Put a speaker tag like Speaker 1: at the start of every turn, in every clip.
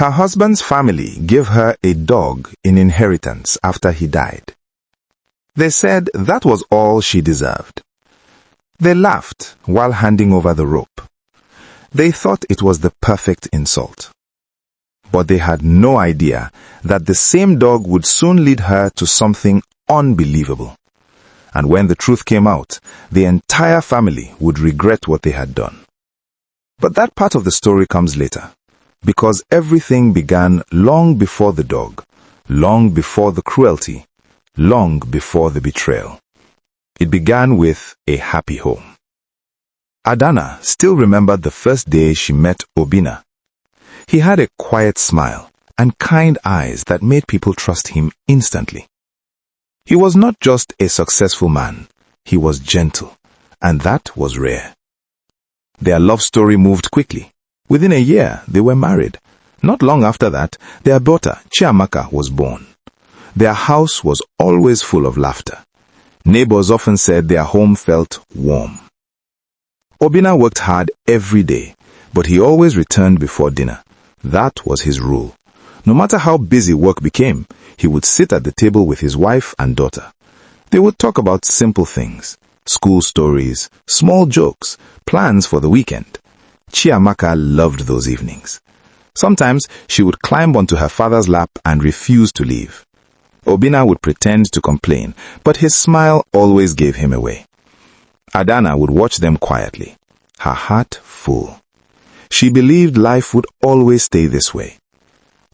Speaker 1: Her husband's family gave her a dog in inheritance after he died. They said that was all she deserved. They laughed while handing over the rope. They thought it was the perfect insult. But they had no idea that the same dog would soon lead her to something unbelievable. And when the truth came out, the entire family would regret what they had done. But that part of the story comes later, because everything began long before the dog, long before the cruelty, long before the betrayal. It began with a happy home. Adanna still remembered the first day she met Obinna. He had a quiet smile and kind eyes that made people trust him instantly. He was not just a successful man, he was gentle, and that was rare. Their love story moved quickly. Within a year, they were married. Not long after that, their daughter, Chiamaka, was born. Their house was always full of laughter. Neighbors often said their home felt warm. Obinna worked hard every day, but he always returned before dinner. That was his rule. No matter how busy work became, he would sit at the table with his wife and daughter. They would talk about simple things, school stories, small jokes, plans for the weekend. Chiamaka loved those evenings. Sometimes she would climb onto her father's lap and refuse to leave. Obinna would pretend to complain, but his smile always gave him away. Adanna would watch them quietly, her heart full. She believed life would always stay this way.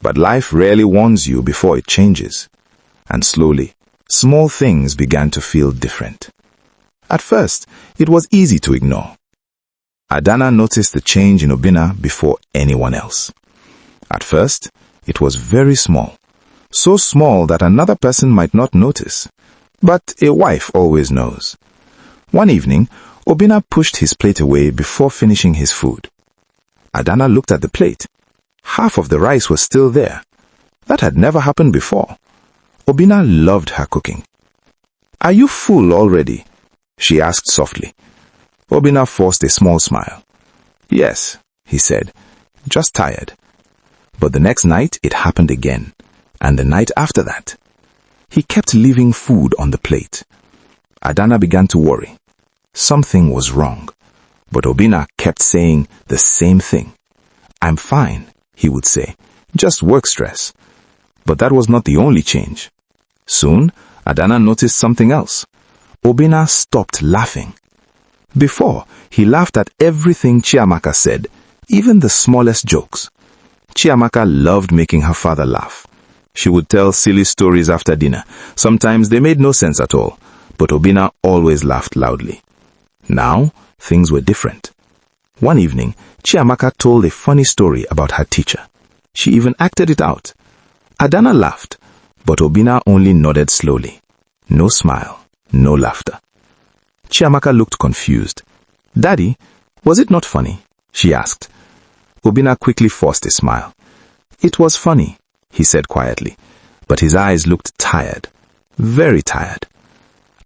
Speaker 1: But life rarely warns you before it changes. And slowly, small things began to feel different. At first, it was easy to ignore. Adanna noticed the change in Obinna before anyone else. At first, it was very small. So small that another person might not notice. But a wife always knows. One evening, Obinna pushed his plate away before finishing his food. Adanna looked at the plate. Half of the rice was still there. That had never happened before. Obinna loved her cooking. "Are you full already?" she asked softly. Obinna forced a small smile. "Yes," he said, "just tired." But the next night it happened again, and the night after that. He kept leaving food on the plate. Adanna began to worry. Something was wrong. But Obinna kept saying the same thing. "I'm fine," he would say, "just work stress." But that was not the only change. Soon, Adanna noticed something else. Obinna stopped laughing. Before, he laughed at everything Chiamaka said, even the smallest jokes. Chiamaka loved making her father laugh. She would tell silly stories after dinner. Sometimes they made no sense at all, but Obinna always laughed loudly. Now, things were different. One evening, Chiamaka told a funny story about her teacher. She even acted it out. Adanna laughed, but Obinna only nodded slowly. No smile, no laughter. Chiamaka looked confused. "Daddy, was it not funny?" she asked. Obinna quickly forced a smile. "It was funny," he said quietly, but his eyes looked tired, very tired.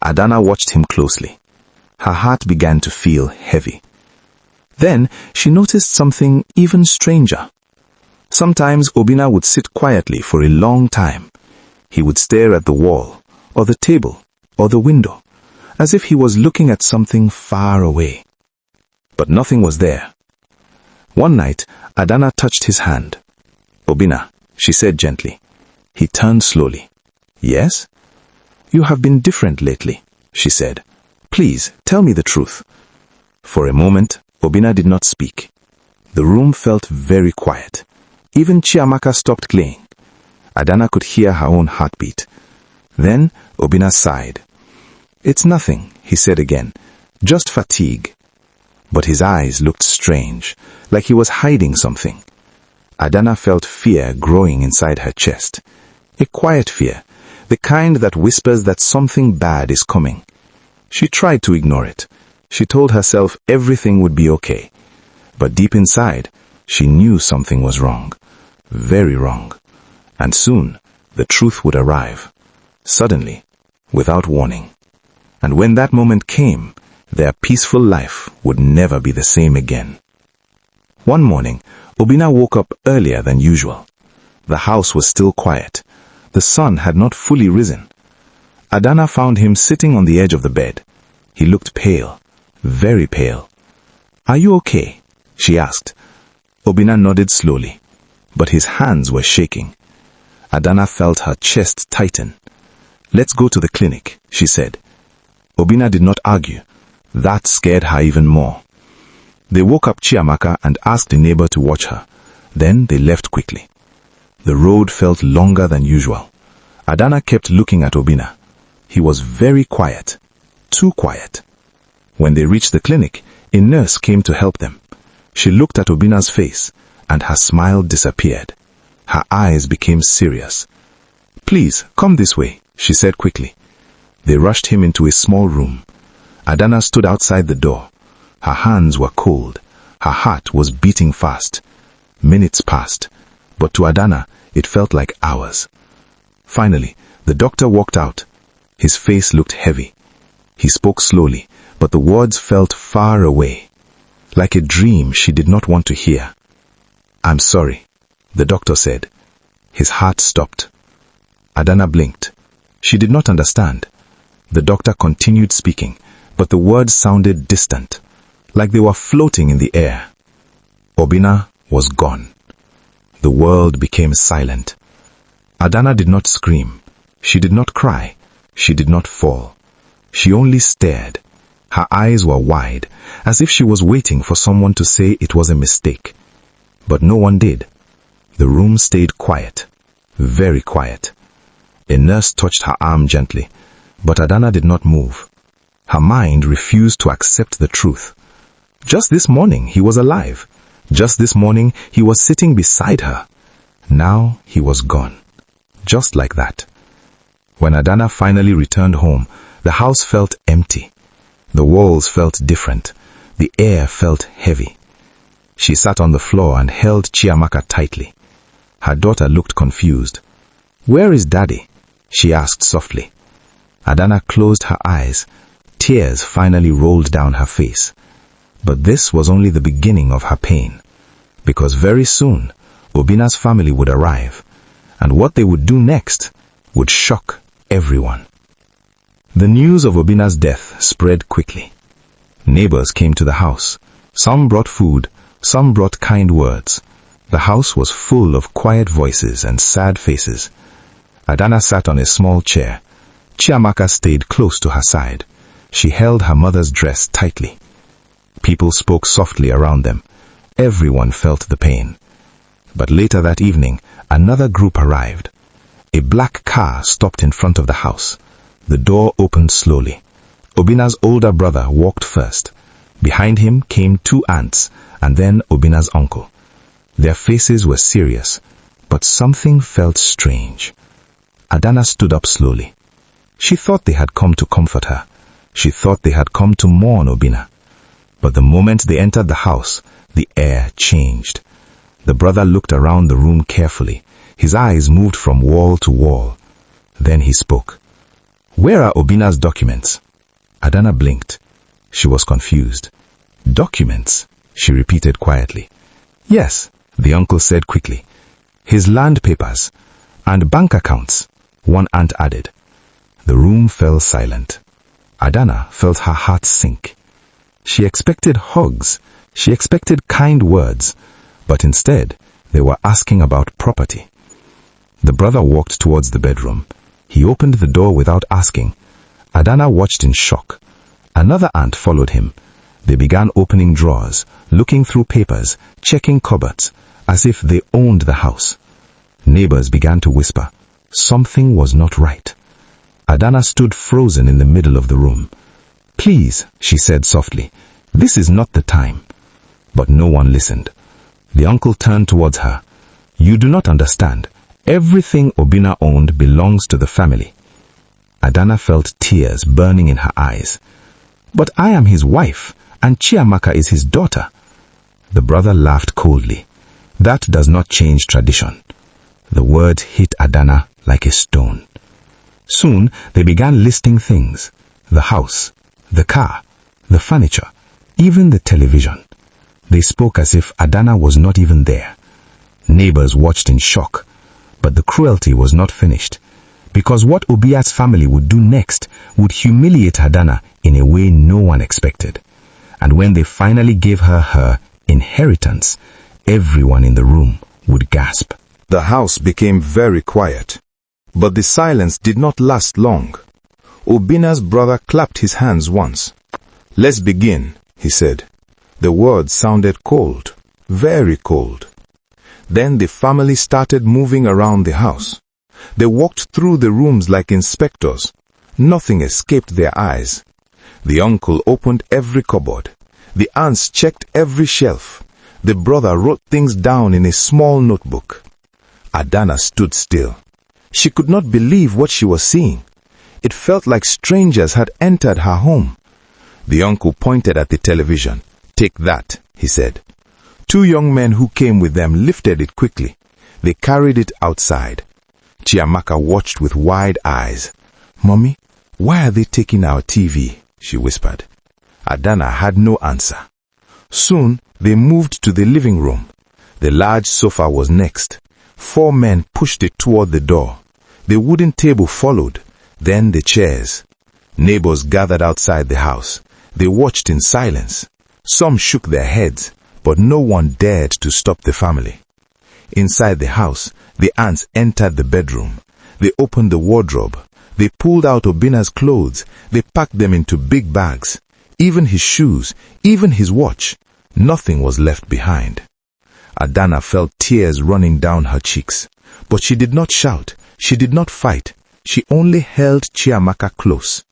Speaker 1: Adanna watched him closely. Her heart began to feel heavy. Then she noticed something even stranger. Sometimes Obinna would sit quietly for a long time. He would stare at the wall, or the table, or the window, as if he was looking at something far away. But nothing was there. One night, Adanna touched his hand. "Obinna," she said gently. He turned slowly. "Yes?" "You have been different lately," she said. "Please, tell me the truth." For a moment, Obinna did not speak. The room felt very quiet. Even Chiamaka stopped playing. Adanna could hear her own heartbeat. Then Obinna sighed. "It's nothing," he said again. "Just fatigue." But his eyes looked strange, like he was hiding something. Adanna felt fear growing inside her chest. A quiet fear, the kind that whispers that something bad is coming. She tried to ignore it. She told herself everything would be okay. But deep inside, she knew something was wrong. Very wrong. And soon, the truth would arrive. Suddenly, without warning. And when that moment came, their peaceful life would never be the same again. One morning, Obinna woke up earlier than usual. The house was still quiet. The sun had not fully risen. Adanna found him sitting on the edge of the bed. He looked pale, very pale. "Are you okay?" she asked. Obinna nodded slowly, but his hands were shaking. Adanna felt her chest tighten. "Let's go to the clinic," she said. Obinna did not argue. That scared her even more. They woke up Chiamaka and asked a neighbor to watch her. Then they left quickly. The road felt longer than usual. Adanna kept looking at Obinna. He was very quiet, too quiet. When they reached the clinic, a nurse came to help them. She looked at Obinna's face, and her smile disappeared. Her eyes became serious. "Please, come this way," she said quickly. They rushed him into a small room. Adanna stood outside the door. Her hands were cold. Her heart was beating fast. Minutes passed, but to Adanna, it felt like hours. Finally, the doctor walked out. His face looked heavy. He spoke slowly, but the words felt far away, like a dream she did not want to hear. "I'm sorry," the doctor said. His heart stopped. Adanna blinked. She did not understand. The doctor continued speaking, but the words sounded distant, like they were floating in the air. Obinna was gone. The world became silent. Adanna did not scream. She did not cry. She did not fall. She only stared. Her eyes were wide, as if she was waiting for someone to say it was a mistake. But no one did. The room stayed quiet, very quiet. A nurse touched her arm gently, but Adanna did not move. Her mind refused to accept the truth. Just this morning he was alive. Just this morning he was sitting beside her. Now he was gone. Just like that. When Adanna finally returned home, the house felt empty. The walls felt different. The air felt heavy. She sat on the floor and held Chiamaka tightly. Her daughter looked confused. "Where is Daddy?" she asked softly. Adanna closed her eyes. Tears finally rolled down her face. But this was only the beginning of her pain, because very soon, Obinna's family would arrive, and what they would do next would shock everyone. The news of Obinna's death spread quickly. Neighbors came to the house. Some brought food, some brought kind words. The house was full of quiet voices and sad faces. Adanna sat on a small chair. Chiamaka stayed close to her side. She held her mother's dress tightly. People spoke softly around them. Everyone felt the pain. But later that evening, another group arrived. A black car stopped in front of the house. The door opened slowly. Obinna's older brother walked first. Behind him came two aunts, and then Obinna's uncle. Their faces were serious, but something felt strange. Adanna stood up slowly. She thought they had come to comfort her. She thought they had come to mourn Obinna. But the moment they entered the house, the air changed. The brother looked around the room carefully. His eyes moved from wall to wall. Then he spoke. "Where are Obinna's documents?" Adanna blinked. She was confused. "Documents?" she repeated quietly. "Yes," the uncle said quickly. "His land papers and bank accounts," one aunt added. The room fell silent. Adanna felt her heart sink. She expected hugs. She expected kind words. But instead, they were asking about property. The brother walked towards the bedroom. He opened the door without asking. Adanna watched in shock. Another aunt followed him. They began opening drawers, looking through papers, checking cupboards, as if they owned the house. Neighbors began to whisper. Something was not right. Adanna stood frozen in the middle of the room. "Please," she said softly, "this is not the time." But no one listened. The uncle turned towards her. "You do not understand. Everything Obinna owned belongs to the family." Adanna felt tears burning in her eyes. "But I am his wife, and Chiamaka is his daughter." The brother laughed coldly. "That does not change tradition." The words hit Adanna like a stone. Soon they began listing things. The house, the car, the furniture, even the television. They spoke as if Adanna was not even there. Neighbors watched in shock.
Speaker 2: But the cruelty was not finished, because what Obia's family would do next would humiliate Adanna in a way no one expected. And when they finally gave her her inheritance, everyone in the room would gasp.
Speaker 1: The house became very quiet, but the silence did not last long. Obinna's brother clapped his hands once. "Let's begin," he said. The words sounded cold, very cold. Then the family started moving around the house. They walked through the rooms like inspectors. Nothing escaped their eyes. The uncle opened every cupboard. The aunts checked every shelf. The brother wrote things down in a small notebook. Adanna stood still. She could not believe what she was seeing. It felt like strangers had entered her home. The uncle pointed at the television. "Take that," he said. Two young men who came with them lifted it quickly. They carried it outside. Chiamaka watched with wide eyes. "Mommy, why are they taking our TV?" she whispered. Adanna had no answer. Soon, they moved to the living room. The large sofa was next. 4 men pushed it toward the door. The wooden table followed, then the chairs. Neighbors gathered outside the house. They watched in silence. Some shook their heads, but no one dared to stop the family. Inside the house, the aunts entered the bedroom. They opened the wardrobe. They pulled out Obinna's clothes. They packed them into big bags. Even his shoes, even his watch. Nothing was left behind. Adanna felt tears running down her cheeks. But she did not shout. She did not fight. She only held Chiamaka close.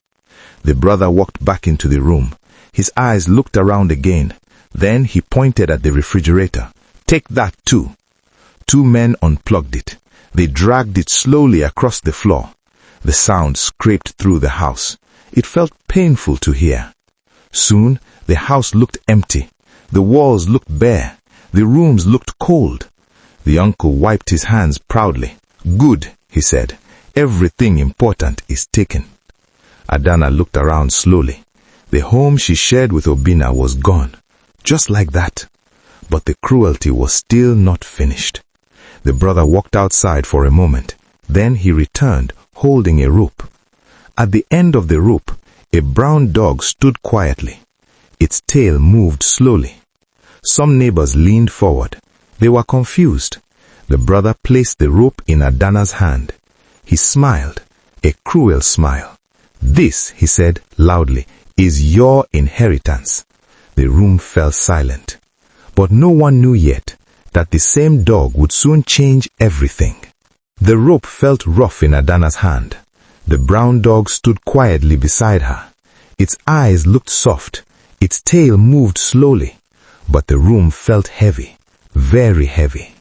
Speaker 1: The brother walked back into the room. His eyes looked around again. Then he pointed at the refrigerator. "Take that too." 2 men unplugged it. They dragged it slowly across the floor. The sound scraped through the house. It felt painful to hear. Soon, the house looked empty. The walls looked bare. The rooms looked cold. The uncle wiped his hands proudly. "Good," he said. "Everything important is taken." Adanna looked around slowly. The home she shared with Obinna was gone. Just like that. But the cruelty was still not finished. The brother walked outside for a moment. Then he returned, holding a rope. At the end of the rope, a brown dog stood quietly. Its tail moved slowly. Some neighbors leaned forward. They were confused. The brother placed the rope in Adanna's hand. He smiled, a cruel smile. "This," he said loudly, "is your inheritance." The room fell silent. But no one knew yet that the same dog would soon change everything. The rope felt rough in Adanna's hand. The brown dog stood quietly beside her. Its eyes looked soft. Its tail moved slowly. But the room felt heavy, very heavy.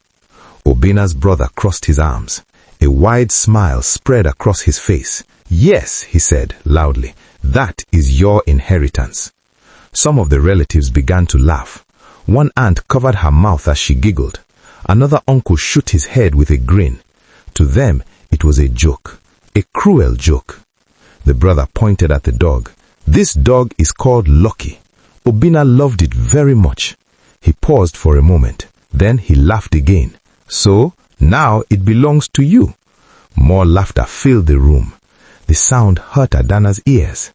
Speaker 1: Obinna's brother crossed his arms. A wide smile spread across his face. "Yes," he said loudly, "that is your inheritance." Some of the relatives began to laugh. One aunt covered her mouth as she giggled. Another uncle shook his head with a grin. To them, it was a joke, a cruel joke. The brother pointed at the dog. "This dog is called Lucky. Obinna loved it very much." He paused for a moment. Then he laughed again. "So, now it belongs to you." More laughter filled the room. The sound hurt Adanna's ears.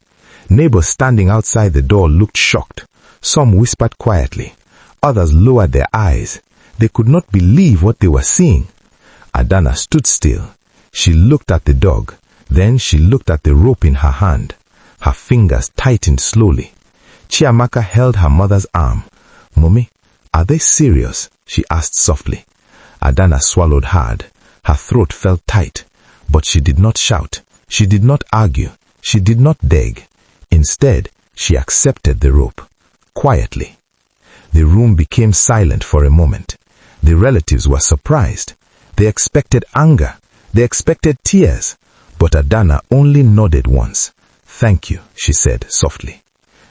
Speaker 1: Neighbors standing outside the door looked shocked. Some whispered quietly. Others lowered their eyes. They could not believe what they were seeing. Adanna stood still. She looked at the dog. Then she looked at the rope in her hand. Her fingers tightened slowly. Chiamaka held her mother's arm. "Mommy, are they serious?" she asked softly. Adanna swallowed hard. Her throat felt tight. But she did not shout. She did not argue. She did not beg. Instead, she accepted the rope. Quietly. The room became silent for a moment. The relatives were surprised. They expected anger. They expected tears. But Adanna only nodded once. "Thank you," she said softly.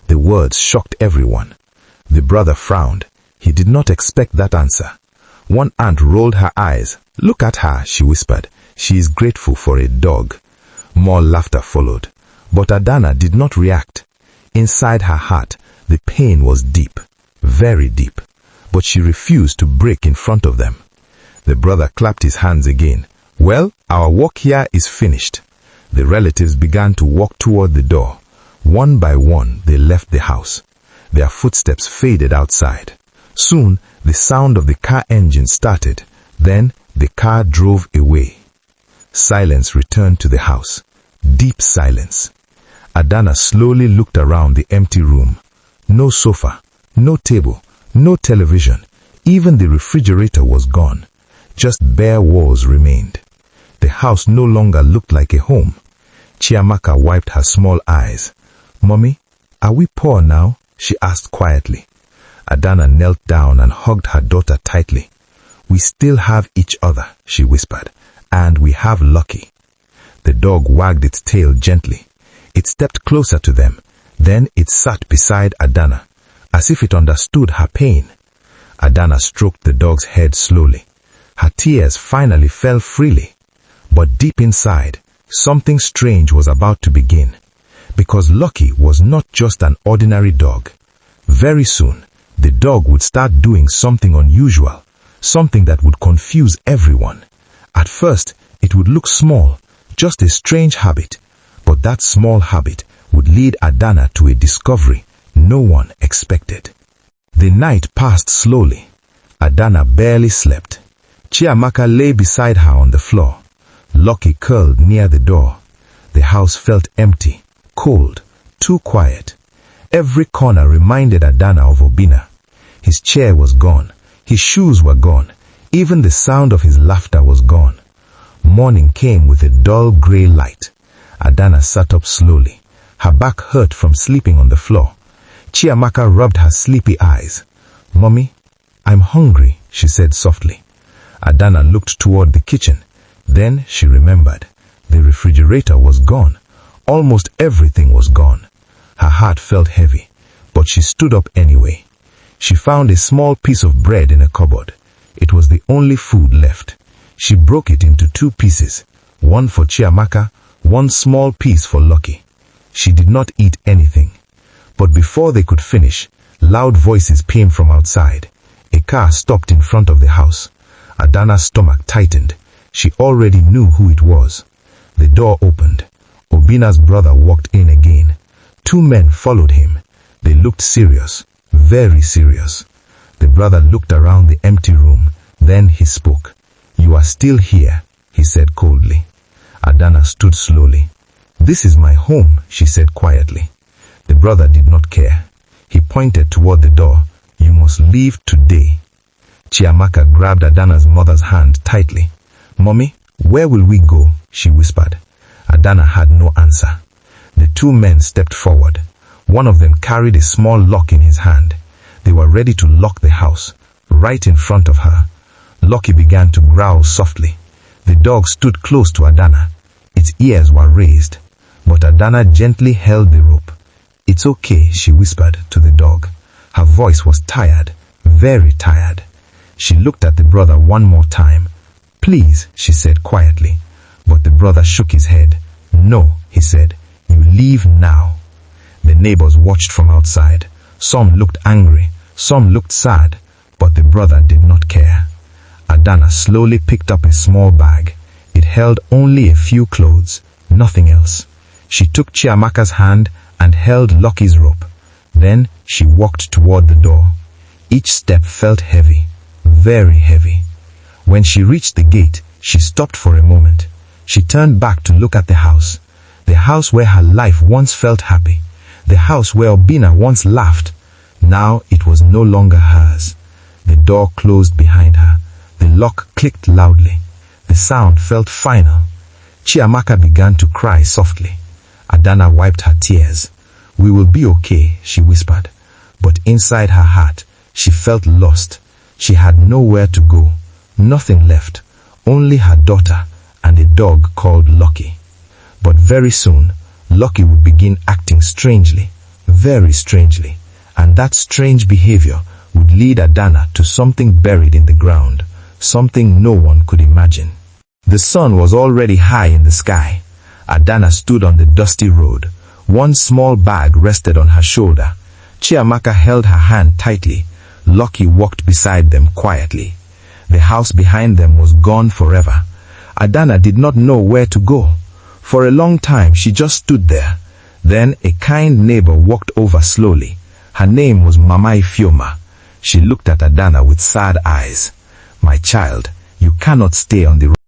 Speaker 1: The words shocked everyone. The brother frowned. He did not expect that answer. One aunt rolled her eyes. "Look at her," she whispered. "She is grateful for a dog." More laughter followed. But Adanna did not react. Inside her heart, the pain was deep, very deep. But she refused to break in front of them. The brother clapped his hands again. Well, our work here is finished. The relatives began to walk toward the door. One by one, they left the house. Their footsteps faded outside. Soon, the sound of the car engine started. Then, the car drove away. Silence returned to the house. Deep silence. Adanna slowly looked around the empty room. No sofa, no table, no television. Even the refrigerator was gone. Just bare walls remained. The house no longer looked like a home. Chiamaka wiped her small eyes. "Mommy, are we poor now?" she asked quietly. Adanna knelt down and hugged her daughter tightly. "We still have each other," she whispered, "and we have Lucky." The dog wagged its tail gently. It stepped closer to them. Then it sat beside Adanna, as if it understood her pain. Adanna stroked the dog's head slowly. Her tears finally fell freely. But deep inside, something strange was about to begin. Because Lucky was not just an ordinary dog. Very soon, the dog would start doing something unusual, something that would confuse everyone. At first, it would look small, just a strange habit. But that small habit would lead Adanna to a discovery no one expected. The night passed slowly. Adanna barely slept. Chiamaka lay beside her on the floor. Lucky curled near the door. The house felt empty, cold, too quiet. Every corner reminded Adanna of Obinna. His chair was gone. His shoes were gone. Even the sound of his laughter was gone. Morning came with a dull grey light. Adanna sat up slowly. Her back hurt from sleeping on the floor. Chiamaka rubbed her sleepy eyes. "Mommy, I'm hungry," she said softly. Adanna looked toward the kitchen. Then she remembered. The refrigerator was gone. Almost everything was gone. Her heart felt heavy, but she stood up anyway. She found a small piece of bread in a cupboard. It was the only food left. She broke it into 2 pieces, one for Chiamaka, one small piece for Lucky. She did not eat anything. But before they could finish, loud voices came from outside. A car stopped in front of the house. Adanna's stomach tightened. She already knew who it was. The door opened. Obinna's brother walked in again. 2 men followed him. They looked serious, very serious. The brother looked around the empty room. Then he spoke. "You are still here," he said coldly. Adanna stood slowly. "This is my home," she said quietly. The brother did not care. He pointed toward the door. "You must leave today." Chiamaka grabbed Adanna's mother's hand tightly. "Mommy, where will we go?" she whispered. Adanna had no answer. The 2 men stepped forward. One of them carried a small lock in his hand. They were ready to lock the house, right in front of her. Lucky began to growl softly. The dog stood close to Adanna. Its ears were raised, but Adanna gently held the rope. "It's okay," she whispered to the dog. Her voice was tired, very tired. She looked at the brother one more time. "Please," she said quietly. But the brother shook his head. "No," he said. "You leave now." The neighbors watched from outside. Some looked angry, some looked sad, but the brother did not care. Adanna slowly picked up a small bag. It held only a few clothes, nothing else. She took Chiamaka's hand and held Lucky's rope. Then she walked toward the door. Each step felt heavy, very heavy. When she reached the gate, she stopped for a moment. She turned back to look at the house where her life once felt happy, the house where Obinna once laughed. Now it was no longer hers. The door closed behind her. The lock clicked loudly. The sound felt final. Chiamaka began to cry softly. Adanna wiped her tears. "We will be okay," she whispered. But inside her heart, she felt lost. She had nowhere to go, nothing left, only her daughter and a dog called Lucky. But very soon, Lucky would begin acting strangely, very strangely, and that strange behavior would lead Adanna to something buried in the ground, something no one could imagine. The sun was already high in the sky. Adanna stood on the dusty road. One small bag rested on her shoulder. Chiamaka held her hand tightly. Lucky walked beside them quietly. The house behind them was gone forever. Adanna did not know where to go. For a long time she just stood there. Then a kind neighbor walked over slowly. Her name was Mama Ifeoma. She looked at Adanna with sad eyes. "My child, you cannot stay on the road."